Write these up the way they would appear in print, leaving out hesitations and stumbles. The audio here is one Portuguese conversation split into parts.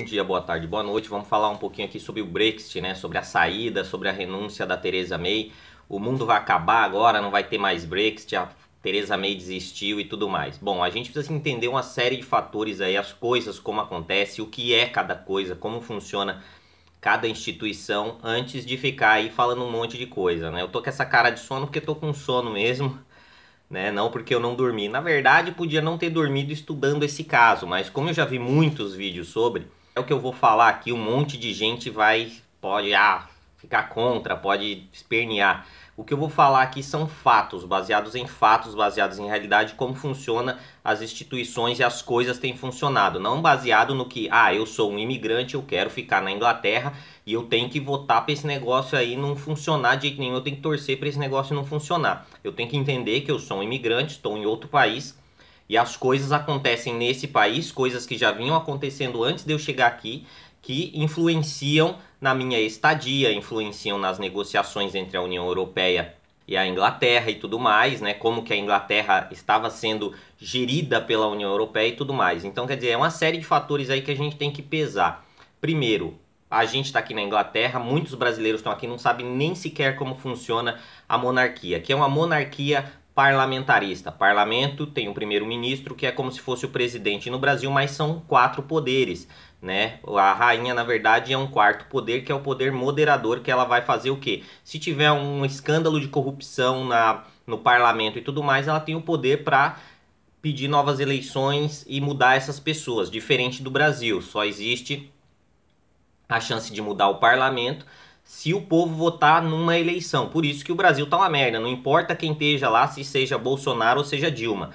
dia, boa tarde, boa noite. Vamos falar um pouquinho aqui sobre o Brexit, né? Sobre a saída, sobre a renúncia da Theresa May. O mundo vai acabar agora, não vai ter mais Brexit, a Theresa May desistiu e tudo mais. Bom, a gente precisa entender uma série de fatores aí, as coisas, como acontece, o que é cada coisa, como funciona cada instituição, antes de ficar aí falando um monte de coisa, né? Eu tô com essa cara de sono porque tô com sono mesmo, né? Não porque eu não dormi. Na verdade, podia não ter dormido estudando esse caso, mas como eu já vi muitos vídeos sobre, é o que eu vou falar aqui, um monte de gente pode ficar contra, pode espernear. O que eu vou falar aqui são fatos, baseados em realidade, como funciona as instituições e as coisas têm funcionado. Não baseado no que, eu sou um imigrante, eu quero ficar na Inglaterra e eu tenho que votar para esse negócio aí não funcionar de jeito nenhum, eu tenho que torcer para esse negócio não funcionar. Eu tenho que entender que eu sou um imigrante, estou em outro país e as coisas acontecem nesse país, coisas que já vinham acontecendo antes de eu chegar aqui, que influenciam na minha estadia, influenciam nas negociações entre a União Europeia e a Inglaterra e tudo mais, né? Como que a Inglaterra estava sendo gerida pela União Europeia e tudo mais. Então, quer dizer, é uma série de fatores aí que a gente tem que pesar. Primeiro, a gente está aqui na Inglaterra, muitos brasileiros estão aqui, não sabem nem sequer como funciona a monarquia, que é uma monarquia parlamentarista. Parlamento tem um primeiro-ministro que é como se fosse o presidente no Brasil, mas são 4 poderes, né? A rainha, na verdade, é um 4º poder, que é o poder moderador, que ela vai fazer o quê? Se tiver um escândalo de corrupção no parlamento e tudo mais, ela tem o poder para pedir novas eleições e mudar essas pessoas. Diferente do Brasil, só existe a chance de mudar o parlamento se o povo votar numa eleição. Por isso que o Brasil tá uma merda, não importa quem esteja lá, se seja Bolsonaro ou seja Dilma.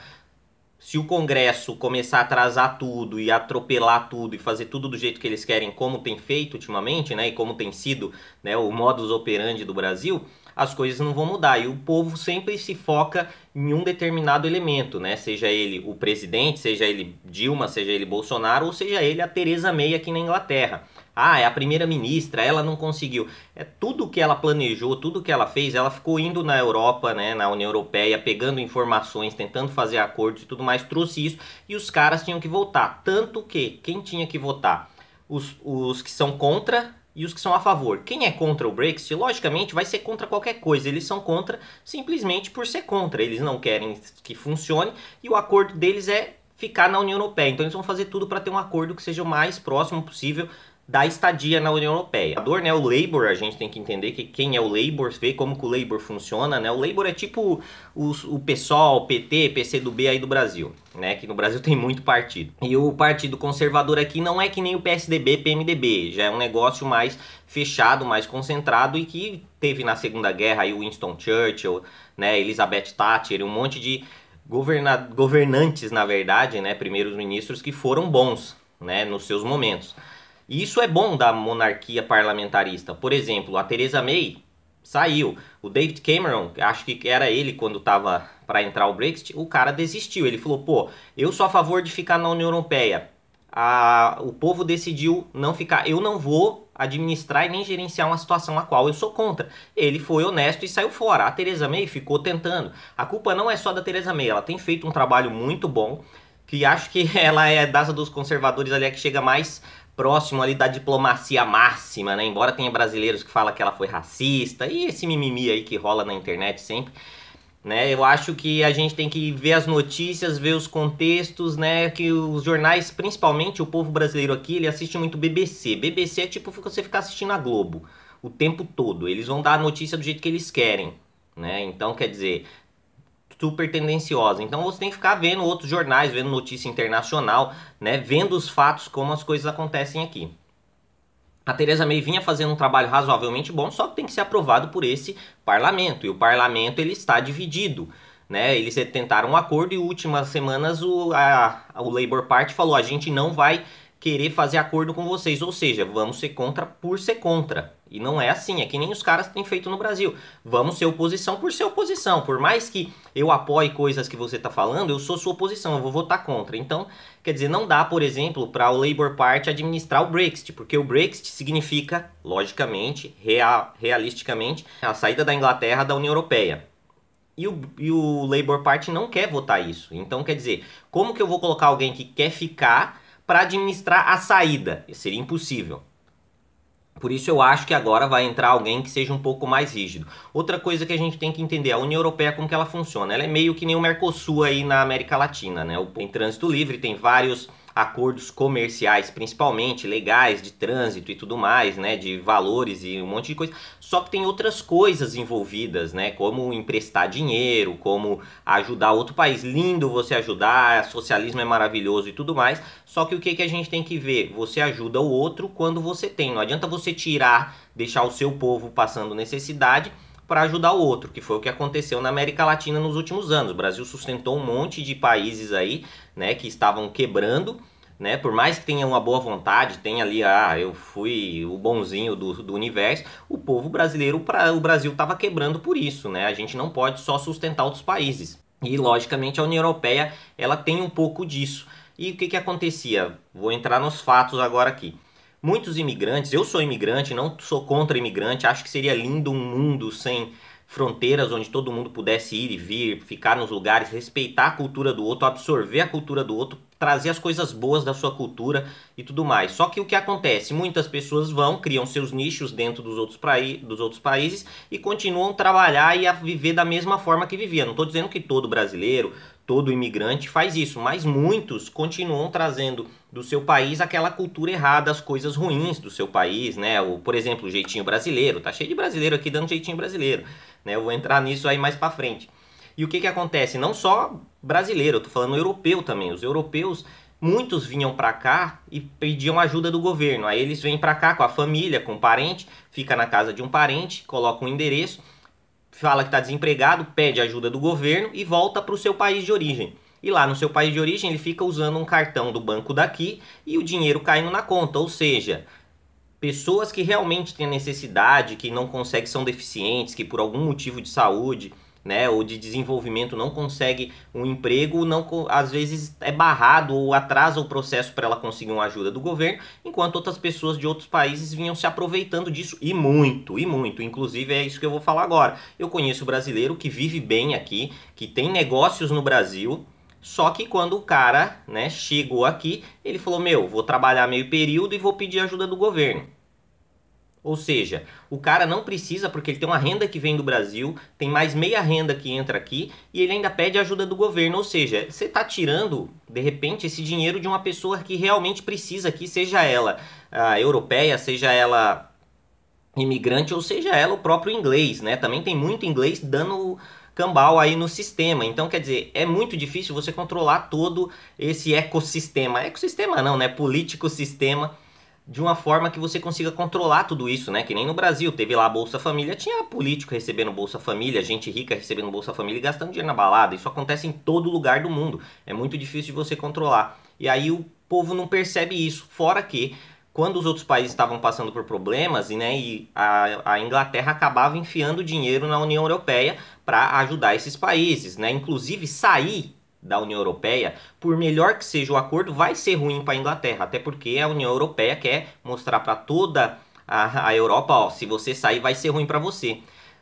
Se o Congresso começar a atrasar tudo e atropelar tudo e fazer tudo do jeito que eles querem, como tem feito ultimamente, né, e como tem sido, né, o modus operandi do Brasil, as coisas não vão mudar. E o povo sempre se foca em um determinado elemento, né, seja ele o presidente, seja ele Dilma, seja ele Bolsonaro, ou seja ele a Theresa May aqui na Inglaterra. É a primeira-ministra, ela não conseguiu. É tudo que ela planejou, tudo que ela fez, ela ficou indo na Europa, né, na União Europeia, pegando informações, tentando fazer acordos e tudo mais, trouxe isso e os caras tinham que votar. Tanto que, quem tinha que votar? Os que são contra e os que são a favor. Quem é contra o Brexit, logicamente, vai ser contra qualquer coisa. Eles são contra simplesmente por ser contra. Eles não querem que funcione e o acordo deles é ficar na União Europeia. Então eles vão fazer tudo para ter um acordo que seja o mais próximo possível da estadia na União Europeia. Né, o Labour, a gente tem que entender que quem é o Labour, ver como que o Labour funciona, né? O Labour é tipo o PSOL, o PT, PCdoB aí do Brasil, né? Que no Brasil tem muito partido. E o Partido Conservador aqui não é que nem o PSDB, PMDB, já é um negócio mais fechado, mais concentrado e que teve na Segunda Guerra aí o Winston Churchill, né? Elizabeth Thatcher, um monte de governantes, na verdade, né? Primeiros ministros que foram bons, né? Nos seus momentos. E isso é bom da monarquia parlamentarista. Por exemplo, a Theresa May saiu. O David Cameron, acho que era ele quando estava para entrar o Brexit, o cara desistiu. Ele falou, eu sou a favor de ficar na União Europeia. O povo decidiu não ficar. Eu não vou administrar e nem gerenciar uma situação a qual eu sou contra. Ele foi honesto e saiu fora. A Theresa May ficou tentando. A culpa não é só da Theresa May. Ela tem feito um trabalho muito bom, que acho que ela é dos conservadores ali, que chega mais próximo ali da diplomacia máxima, né? Embora tenha brasileiros que falam que ela foi racista e esse mimimi aí que rola na internet sempre, né? Eu acho que a gente tem que ver as notícias, ver os contextos, né? Que os jornais, principalmente o povo brasileiro aqui, ele assiste muito BBC. BBC é tipo você ficar assistindo a Globo o tempo todo. Eles vão dar a notícia do jeito que eles querem, né? Então, quer dizer, super tendenciosa. Então você tem que ficar vendo outros jornais, vendo notícia internacional, né, vendo os fatos, como as coisas acontecem aqui. A Theresa May vinha fazendo um trabalho razoavelmente bom, só que tem que ser aprovado por esse parlamento. E o parlamento ele está dividido, né? Eles tentaram um acordo e últimas semanas o Labour Party falou, a gente não vai querer fazer acordo com vocês, ou seja, vamos ser contra por ser contra. E não é assim, é que nem os caras têm feito no Brasil. Vamos ser oposição por ser oposição. Por mais que eu apoie coisas que você está falando, eu sou sua oposição, eu vou votar contra. Então, quer dizer, não dá, por exemplo, para o Labour Party administrar o Brexit, porque o Brexit significa, logicamente, realisticamente, a saída da Inglaterra da União Europeia. E o Labour Party não quer votar isso. Então, quer dizer, como que eu vou colocar alguém que quer ficar para administrar a saída. Seria impossível. Por isso eu acho que agora vai entrar alguém que seja um pouco mais rígido. Outra coisa que a gente tem que entender, a União Europeia, como que ela funciona? Ela é meio que nem o Mercosul aí na América Latina, né? Tem trânsito livre, tem vários acordos comerciais, principalmente legais, de trânsito e tudo mais, né, de valores e um monte de coisa. Só que tem outras coisas envolvidas, né, como emprestar dinheiro, como ajudar outro país. Lindo você ajudar, socialismo é maravilhoso e tudo mais. Só que o que a gente tem que ver? Você ajuda o outro quando você tem. Não adianta você tirar, deixar o seu povo passando necessidade para ajudar o outro, que foi o que aconteceu na América Latina nos últimos anos. O Brasil sustentou um monte de países aí, né, que estavam quebrando, né, por mais que tenha uma boa vontade, tenha ali, eu fui o bonzinho do universo, o povo brasileiro, o Brasil estava quebrando por isso, né, a gente não pode só sustentar outros países. E, logicamente, a União Europeia, ela tem um pouco disso. E o que acontecia? Vou entrar nos fatos agora aqui. Muitos imigrantes, eu sou imigrante, não sou contra imigrante, acho que seria lindo um mundo sem fronteiras, onde todo mundo pudesse ir e vir, ficar nos lugares, respeitar a cultura do outro, absorver a cultura do outro, trazer as coisas boas da sua cultura e tudo mais. Só que o que acontece? Muitas pessoas vão, criam seus nichos dentro dos outros países e continuam a trabalhar e a viver da mesma forma que vivia. Não estou dizendo que todo brasileiro, todo imigrante faz isso, mas muitos continuam trazendo do seu país aquela cultura errada, as coisas ruins do seu país, né? Por exemplo, o jeitinho brasileiro, tá cheio de brasileiro aqui dando jeitinho brasileiro, né? Eu vou entrar nisso aí mais pra frente. E o que acontece? Não só brasileiro, eu tô falando europeu também. Os europeus, muitos vinham pra cá e pediam ajuda do governo. Aí eles vêm pra cá com a família, com o parente, fica na casa de um parente, coloca um endereço, fala que está desempregado, pede ajuda do governo e volta para o seu país de origem. E lá no seu país de origem ele fica usando um cartão do banco daqui e o dinheiro caindo na conta. Ou seja, pessoas que realmente têm necessidade, que não conseguem, são deficientes, que por algum motivo de saúde, né, ou de desenvolvimento não consegue um emprego, não, às vezes é barrado ou atrasa o processo para ela conseguir uma ajuda do governo, enquanto outras pessoas de outros países vinham se aproveitando disso e muito, inclusive é isso que eu vou falar agora. Eu conheço brasileiro que vive bem aqui, que tem negócios no Brasil, só que quando o cara, né, chegou aqui, ele falou, vou trabalhar meio período e vou pedir ajuda do governo. Ou seja, o cara não precisa porque ele tem uma renda que vem do Brasil, tem mais meia renda que entra aqui e ele ainda pede ajuda do governo. Ou seja, você está tirando, de repente, esse dinheiro de uma pessoa que realmente precisa aqui, seja ela europeia, seja ela imigrante ou seja ela o próprio inglês, né? Também tem muito inglês dando cambal aí no sistema. Então, quer dizer, é muito difícil você controlar todo esse ecossistema. Ecossistema não, né? Político sistema, de uma forma que você consiga controlar tudo isso, né? Que nem no Brasil, teve lá a Bolsa Família, tinha político recebendo Bolsa Família, gente rica recebendo Bolsa Família e gastando dinheiro na balada. Isso acontece em todo lugar do mundo. É muito difícil de você controlar. E aí o povo não percebe isso. Fora que, quando os outros países estavam passando por problemas, né, e a Inglaterra acabava enfiando dinheiro na União Europeia para ajudar esses países, né? Inclusive sair da União Europeia, por melhor que seja o acordo, vai ser ruim para a Inglaterra, até porque a União Europeia quer mostrar para toda a Europa, ó, se você sair vai ser ruim para você.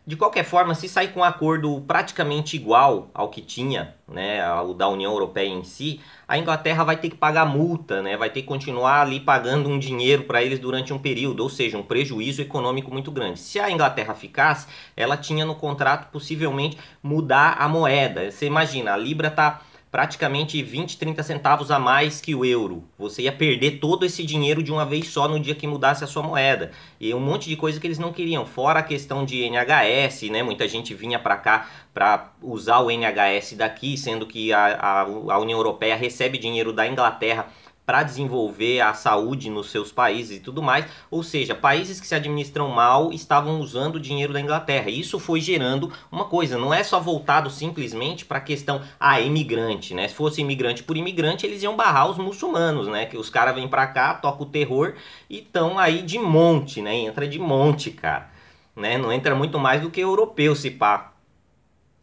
De qualquer forma, se sair com um acordo praticamente igual ao que tinha, né, ao da União Europeia em si, a Inglaterra vai ter que pagar multa, né, vai ter que continuar ali pagando um dinheiro para eles durante um período, ou seja, um prejuízo econômico muito grande. Se a Inglaterra ficasse, ela tinha no contrato possivelmente mudar a moeda. Você imagina, a Libra está praticamente 20, 30 centavos a mais que o euro. Você ia perder todo esse dinheiro de uma vez só no dia que mudasse a sua moeda. E um monte de coisa que eles não queriam. Fora a questão de NHS, né? Muita gente vinha para cá para usar o NHS daqui, sendo que a União Europeia recebe dinheiro da Inglaterra para desenvolver a saúde nos seus países e tudo mais. Ou seja, países que se administram mal estavam usando o dinheiro da Inglaterra. E isso foi gerando uma coisa, não é só voltado simplesmente para a questão imigrante, né? Se fosse imigrante por imigrante, eles iam barrar os muçulmanos, né? Que os caras vêm para cá, tocam o terror e estão aí de monte, né? Entra de monte, cara. Né? Não entra muito mais do que europeu, se pá.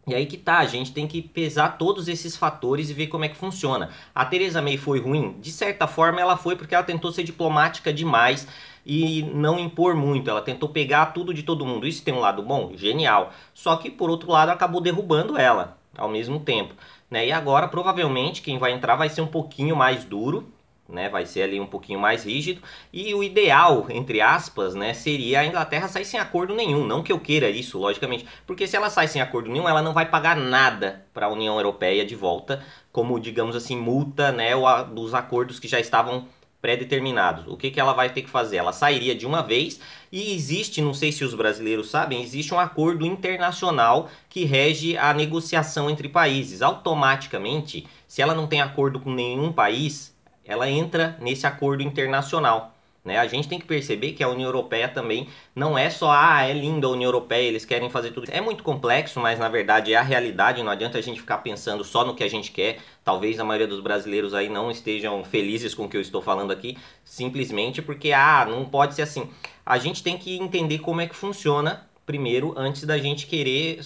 E aí que tá, a gente tem que pesar todos esses fatores e ver como é que funciona. A Theresa May foi ruim? De certa forma ela foi porque ela tentou ser diplomática demais e não impor muito. Ela tentou pegar tudo de todo mundo. Isso tem um lado bom? Genial. Só que por outro lado acabou derrubando ela ao mesmo tempo, né? E agora provavelmente quem vai entrar vai ser um pouquinho mais duro, né? Vai ser ali um pouquinho mais rígido. E o ideal, entre aspas, né, seria a Inglaterra sair sem acordo nenhum. Não que eu queira isso, logicamente, porque se ela sai sem acordo nenhum, ela não vai pagar nada para a União Europeia de volta, como, digamos assim, multa, né, dos acordos que já estavam pré-determinados. O que ela vai ter que fazer? Ela sairia de uma vez e existe, não sei se os brasileiros sabem, existe um acordo internacional que rege a negociação entre países. Automaticamente, se ela não tem acordo com nenhum país, ela entra nesse acordo internacional. Né? A gente tem que perceber que a União Europeia também não é só, é linda a União Europeia, eles querem fazer tudo. É muito complexo, mas na verdade é a realidade, não adianta a gente ficar pensando só no que a gente quer. Talvez a maioria dos brasileiros aí não estejam felizes com o que eu estou falando aqui, simplesmente porque, não pode ser assim. A gente tem que entender como é que funciona primeiro, antes da gente querer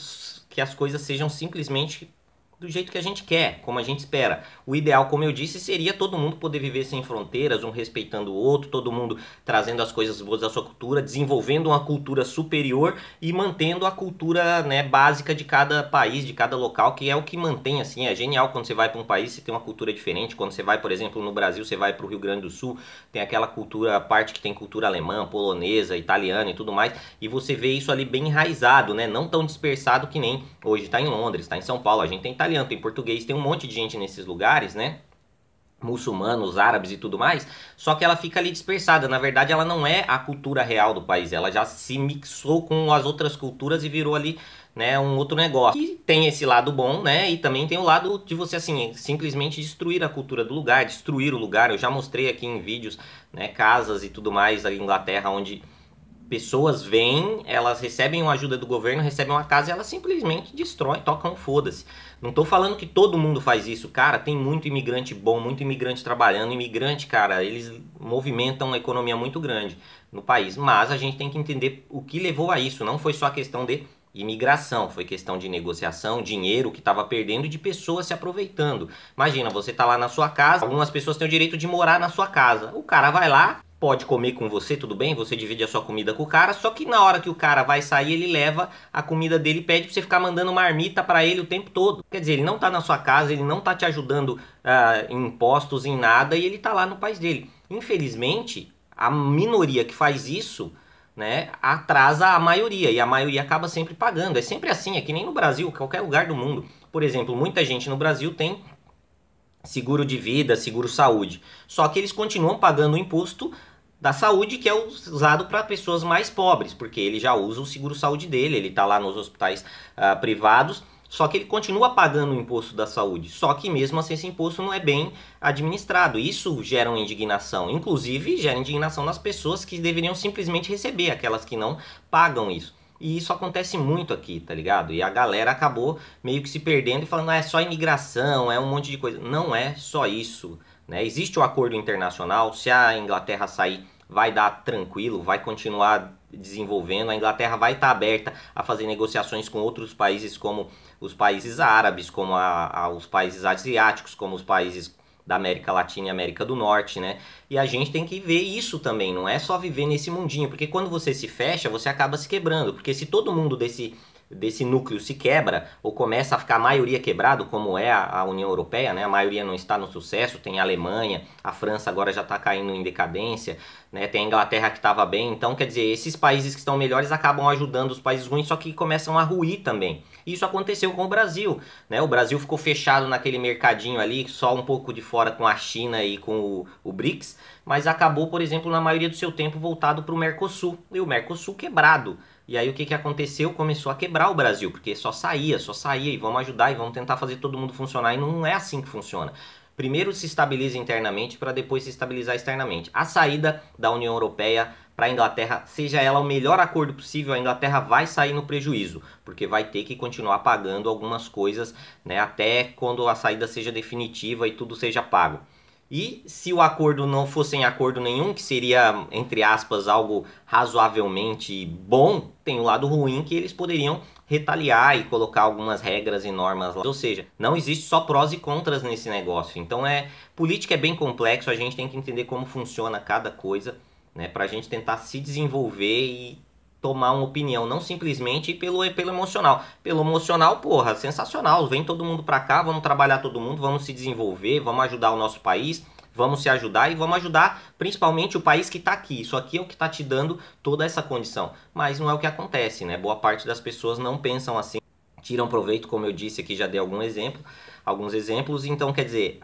que as coisas sejam simplesmente do jeito que a gente quer, como a gente espera. O ideal, como eu disse, seria todo mundo poder viver sem fronteiras, um respeitando o outro, todo mundo trazendo as coisas boas da sua cultura, desenvolvendo uma cultura superior e mantendo a cultura, né, básica de cada país, de cada local, que é o que mantém, assim, é genial quando você vai para um país, você tem uma cultura diferente. Quando você vai, por exemplo, no Brasil, você vai para o Rio Grande do Sul, tem aquela cultura, a parte que tem cultura alemã, polonesa, italiana e tudo mais, e você vê isso ali bem enraizado, né, não tão dispersado que nem hoje está em Londres, está em São Paulo, a gente tem italiano, tem português, tem um monte de gente nesses lugares, né? Muçulmanos, árabes e tudo mais, só que ela fica ali dispersada. Na verdade, ela não é a cultura real do país, ela já se mixou com as outras culturas e virou ali, né, um outro negócio. E tem esse lado bom, né, e também tem o lado de você, assim, simplesmente destruir a cultura do lugar, destruir o lugar. Eu já mostrei aqui em vídeos, né, casas e tudo mais da Inglaterra, onde pessoas vêm, elas recebem uma ajuda do governo, recebem uma casa e elas simplesmente destroem, tocam foda-se. Não tô falando que todo mundo faz isso, cara, tem muito imigrante bom, muito imigrante trabalhando. Imigrante, cara, eles movimentam uma economia muito grande no país, mas a gente tem que entender o que levou a isso. Não foi só a questão de imigração, foi questão de negociação, dinheiro que estava perdendo e de pessoas se aproveitando. Imagina, você tá lá na sua casa, algumas pessoas têm o direito de morar na sua casa, o cara vai lá, pode comer com você, tudo bem, você divide a sua comida com o cara, só que na hora que o cara vai sair, ele leva a comida dele e pede pra você ficar mandando marmita pra ele o tempo todo. Quer dizer, ele não tá na sua casa, ele não tá te ajudando em impostos, em nada, e ele tá lá no país dele. Infelizmente, a minoria que faz isso, né, atrasa a maioria, e a maioria acaba sempre pagando. É sempre assim, é que nem no Brasil, qualquer lugar do mundo. Por exemplo, muita gente no Brasil tem seguro de vida, seguro saúde, só que eles continuam pagando o imposto da saúde, que é usado para pessoas mais pobres, porque ele já usa o seguro saúde dele, ele está lá nos hospitais privados, só que ele continua pagando o imposto da saúde, só que mesmo assim esse imposto não é bem administrado. Isso gera uma indignação, inclusive gera indignação nas pessoas que deveriam simplesmente receber, aquelas que não pagam isso. E isso acontece muito aqui, tá ligado? E a galera acabou meio que se perdendo e falando, é só imigração, é um monte de coisa. Não é só isso, né? Existe o acordo internacional, se a Inglaterra sair, vai dar tranquilo, vai continuar desenvolvendo. A Inglaterra vai estar aberta a fazer negociações com outros países, como os países árabes, como os países asiáticos, como os países da América Latina e América do Norte, né? E a gente tem que ver isso também, não é só viver nesse mundinho, porque quando você se fecha, você acaba se quebrando, porque se todo mundo desse núcleo se quebra, ou começa a ficar a maioria quebrado, como é a União Europeia, né? A maioria não está no sucesso, tem a Alemanha, a França agora já está caindo em decadência, né? Tem a Inglaterra que estava bem, então quer dizer, esses países que estão melhores acabam ajudando os países ruins, só que começam a ruir também. Isso aconteceu com o Brasil, né? O Brasil ficou fechado naquele mercadinho ali, só um pouco de fora com a China e com o BRICS, mas acabou, por exemplo, na maioria do seu tempo voltado para o Mercosul, e o Mercosul quebrado. E aí o que aconteceu? Começou a quebrar o Brasil, porque só saía, e vamos ajudar e vamos tentar fazer todo mundo funcionar, e não é assim que funciona. Primeiro se estabiliza internamente para depois se estabilizar externamente. A saída da União Europeia para a Inglaterra, seja ela o melhor acordo possível, a Inglaterra vai sair no prejuízo, porque vai ter que continuar pagando algumas coisas, né, até quando a saída seja definitiva e tudo seja pago. E se o acordo não fosse em acordo nenhum, que seria, entre aspas, algo razoavelmente bom, tem o lado ruim que eles poderiam retaliar e colocar algumas regras e normas lá. Ou seja, não existe só prós e contras nesse negócio. Então política é bem complexo, a gente tem que entender como funciona cada coisa, né, pra gente tentar se desenvolver e tomar uma opinião, não simplesmente pelo emocional. Pelo emocional, porra, sensacional, vem todo mundo pra cá, vamos trabalhar todo mundo, vamos se desenvolver, vamos ajudar o nosso país, vamos se ajudar e vamos ajudar principalmente o país que está aqui. Isso aqui é o que está te dando toda essa condição. Mas não é o que acontece, né? Boa parte das pessoas não pensam assim, tiram proveito, como eu disse aqui, já dei alguns exemplos. Então, quer dizer,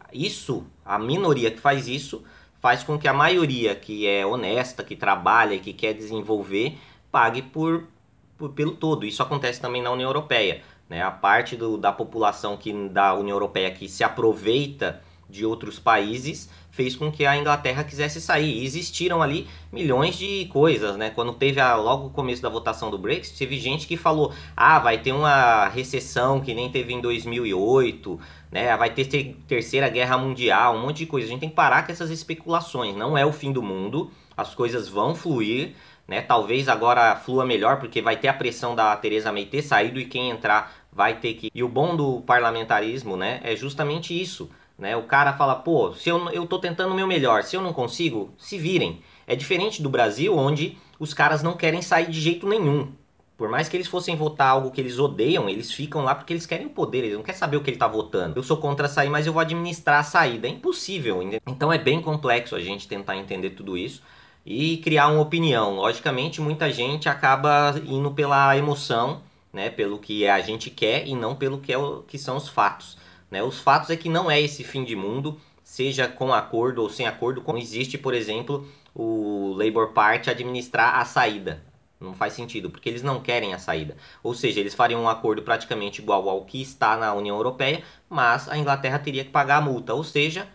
a minoria que faz isso, faz com que a maioria que é honesta, que trabalha e que quer desenvolver, pague pelo todo. Isso acontece também na União Europeia, né? A parte da população da União Europeia que se aproveita de outros países fez com que a Inglaterra quisesse sair. E existiram ali milhões de coisas, né? Quando teve logo o começo da votação do Brexit, teve gente que falou: ah, vai ter uma recessão que nem teve em 2008, né? Vai ter terceira guerra mundial, um monte de coisa. A gente tem que parar com essas especulações. Não é o fim do mundo, as coisas vão fluir, né? Talvez agora flua melhor porque vai ter a pressão da Theresa May ter saído e quem entrar vai ter que... E o bom do parlamentarismo, né, é justamente isso, né? O cara fala: pô, se eu tô tentando o meu melhor, se eu não consigo, se virem. É diferente do Brasil, onde os caras não querem sair de jeito nenhum. Por mais que eles fossem votar algo que eles odeiam, eles ficam lá porque eles querem o poder, eles não querem saber o que ele tá votando. Eu sou contra sair, mas eu vou administrar a saída. É impossível, entendeu? Então é bem complexo a gente tentar entender tudo isso e criar uma opinião. Logicamente, muita gente acaba indo pela emoção, né, pelo que a gente quer e não pelo que são os fatos, né? Os fatos é que não é esse fim de mundo, seja com acordo ou sem acordo. Não existe, por exemplo, o Labour Party administrar a saída. Não faz sentido, porque eles não querem a saída. Ou seja, eles fariam um acordo praticamente igual ao que está na União Europeia, mas a Inglaterra teria que pagar a multa. Ou seja,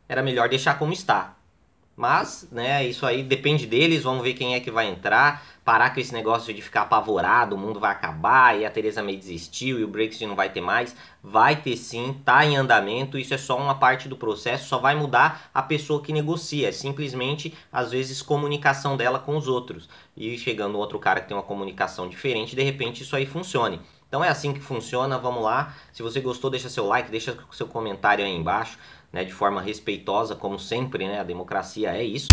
era melhor deixar como está. Mas, né, isso aí depende deles, vamos ver quem é que vai entrar, parar com esse negócio de ficar apavorado, o mundo vai acabar e a Theresa May desistiu e o Brexit não vai ter mais. Vai ter sim, tá em andamento, isso é só uma parte do processo, só vai mudar a pessoa que negocia, é simplesmente, às vezes, comunicação dela com os outros. E chegando outro cara que tem uma comunicação diferente, de repente isso aí funcione. Então é assim que funciona, vamos lá. Se você gostou, deixa seu like, deixa seu comentário aí embaixo, né, de forma respeitosa, como sempre, né? A democracia é isso.